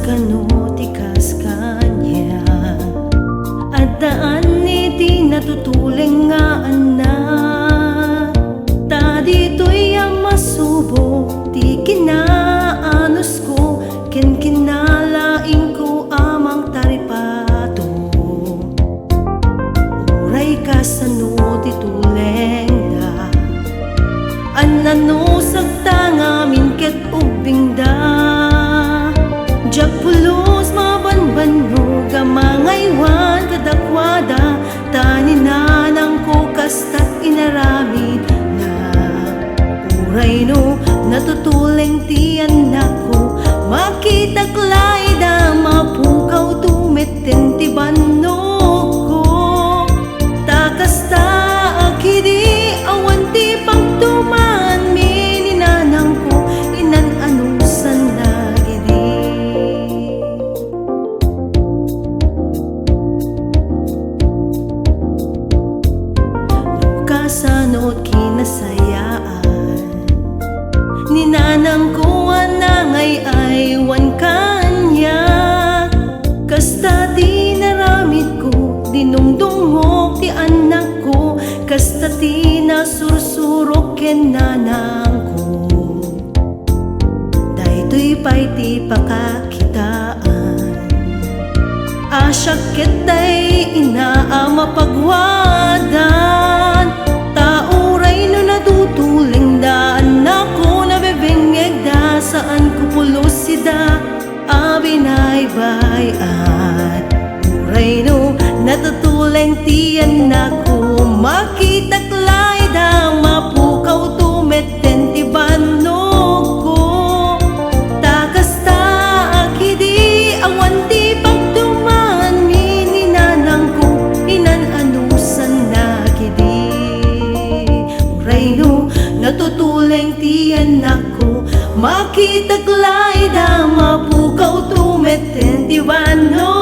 kanutikas kanya at daan iti natutuleng nga anak. Ta dito'y masubo ti kinaanos ko, ken kinalaing ko amang taripato. Uray ka sano ti tuleng da, anano sagta ngamin ket ubing da. Diyak pulos mabanbano gamangaywan kadakwada, taninanang ko kastat inaramid na. Uray no natutuleng ti anak ko, makitaklay da mapukaw tumeten ti banno ko. Takasta akidi awan ti pagtuman mininanang ko, inan anusan na gidi. Kasanot kinasayaan ninanang ko anangay aywan kanya. Kasta di naramid ko, dinungdungok ti anak ko, kasta ti nasursurok ken nanang ko. Daytoy pay ti pakakitaan, asyak ketay inaama pagwadan. Tauray no natutuleng da anak ko, nabebengeg da saan ko pulos sida abinay bayan. Uray no natutuleng ti anak ko, makitaklay da mapukaw tumeten ti banno ko. Takasta akidi awan ti pagtuman mininanang ko, inan anusan na gidi. Uray no natutuleng ti anak ko, makitaklay da mapukaw tumeten ti banno